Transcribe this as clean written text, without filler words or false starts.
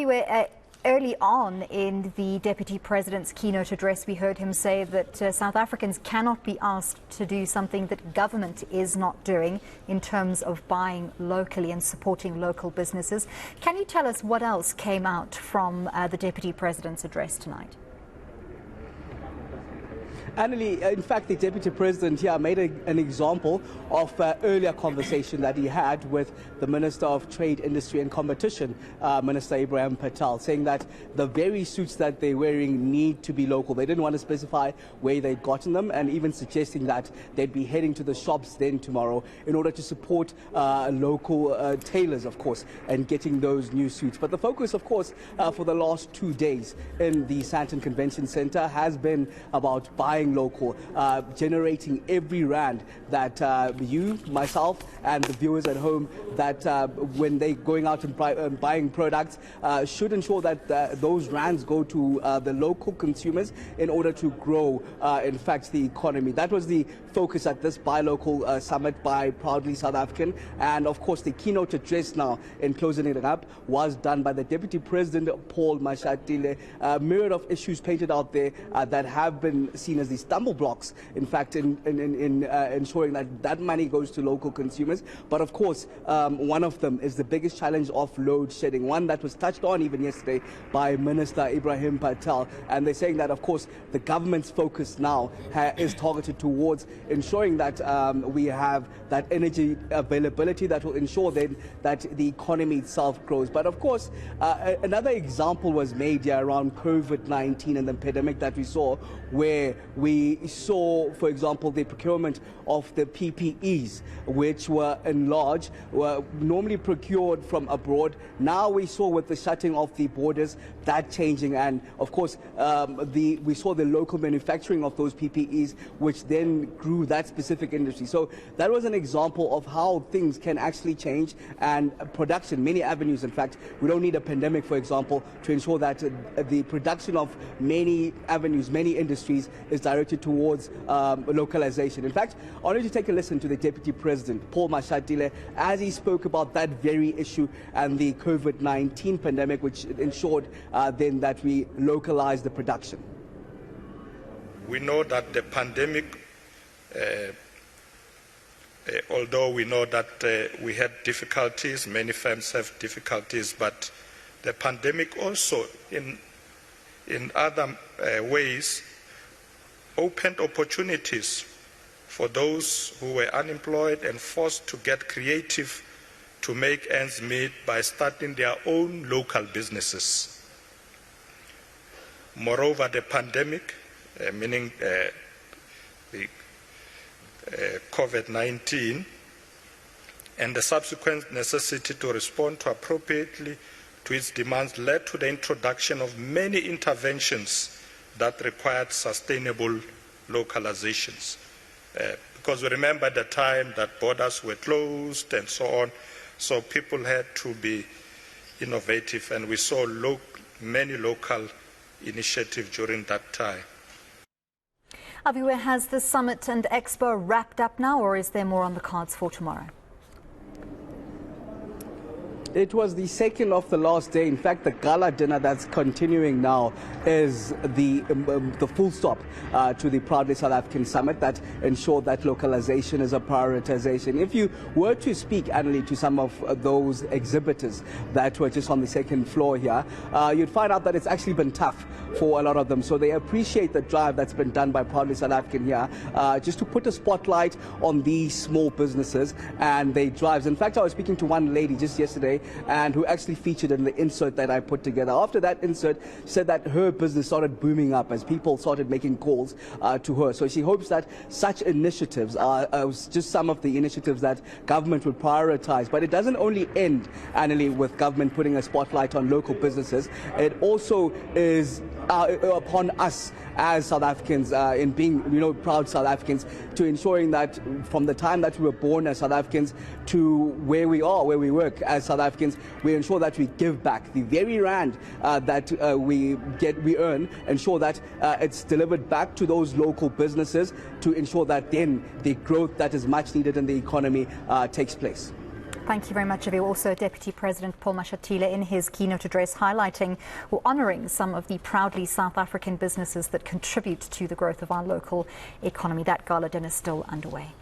Aviwe, early on in the Deputy President's keynote address, we heard him say that South Africans cannot be asked to do something that government is not doing in terms of buying locally and supporting local businesses. Can you tell us what else came out from the Deputy President's address tonight? Annalie, in fact, the Deputy President here made an example of earlier conversation that he had with the Minister of Trade, Industry and Competition, Minister Aviwe Mtila, saying that the very suits that they're wearing need to be local. They didn't want to specify where they'd gotten them, and even suggesting that they'd be heading to the shops then tomorrow in order to support local tailors, of course, and getting those new suits. But the focus, of course, for the last 2 days in the Sandton Convention Centre has been about buying local, generating every rand that you, myself and the viewers at home, that when they're going out and buying products, should ensure that those rands go to the local consumers in order to grow, in fact, the economy. That was the focus at this Buy Local Summit by Proudly South African. And of course, the keynote address now, in closing it up, was done by the Deputy President Paul Mashatile. A myriad of issues painted out there that have been seen as the stumble blocks, in fact, in ensuring that that money goes to local consumers. But of course, one of them is the biggest challenge of load shedding, one that was touched on even yesterday by Minister Aviwe Mtila. And they're saying that, of course, the government's focus now is targeted towards ensuring that we have that energy availability that will ensure then that the economy itself grows. But of course, another example was made here around COVID-19 and the pandemic that we saw, where we saw, for example, the procurement of the PPEs, which were enlarged, were normally procured from abroad. Now we saw with the shutting of the borders, that changing, and of course we saw the local manufacturing of those PPEs, which then grew that specific industry. So that was an example of how things can actually change, and production, many avenues. In fact, we don't need a pandemic, for example, to ensure that the production of many avenues, many industries is directed towards localization. In fact, I wanted to take a listen to the Deputy President, Paul Mashatile, as he spoke about that very issue and the COVID-19 pandemic, which ensured then that we localize the production. We know that the pandemic, although we know that we had difficulties, many firms have difficulties, but the pandemic also in other ways opened opportunities for those who were unemployed and forced to get creative to make ends meet by starting their own local businesses. Moreover, the pandemic, meaning the COVID-19, and the subsequent necessity to respond to appropriately to its demands led to the introduction of many interventions that required sustainable localizations. Because we remember at the time that borders were closed and so on, so people had to be innovative, and we saw many local initiatives during that time. Aviwe, has the summit and Expo wrapped up now, or is there more on the cards for tomorrow? It was the second of the last day. In fact, the gala dinner that's continuing now is the full stop to the Proudly South African Summit that ensured that localization is a prioritization. If you were to speak, Annalie, to some of those exhibitors that were just on the second floor here, you'd find out that it's actually been tough for a lot of them. So they appreciate the drive that's been done by Proudly South African here, just to put a spotlight on these small businesses and their drives. In fact, I was speaking to one lady just yesterday, and who actually featured in the insert that I put together. After that insert, said that her business started booming up as people started making calls to her. So she hopes that such initiatives are just some of the initiatives that government would prioritize. But it doesn't only end, Annalie, with government putting a spotlight on local businesses. It also is upon us as South Africans, in being, proud South Africans, to ensuring that from the time that we were born as South Africans to where we are, where we work as South Africans, we ensure that we give back the very rand that we earn, ensure that it's delivered back to those local businesses to ensure that then the growth that is much needed in the economy takes place. Thank you very much, Aviwe. Also, Deputy President Paul Mashatile in his keynote address highlighting or honouring some of the proudly South African businesses that contribute to the growth of our local economy. That gala dinner is still underway.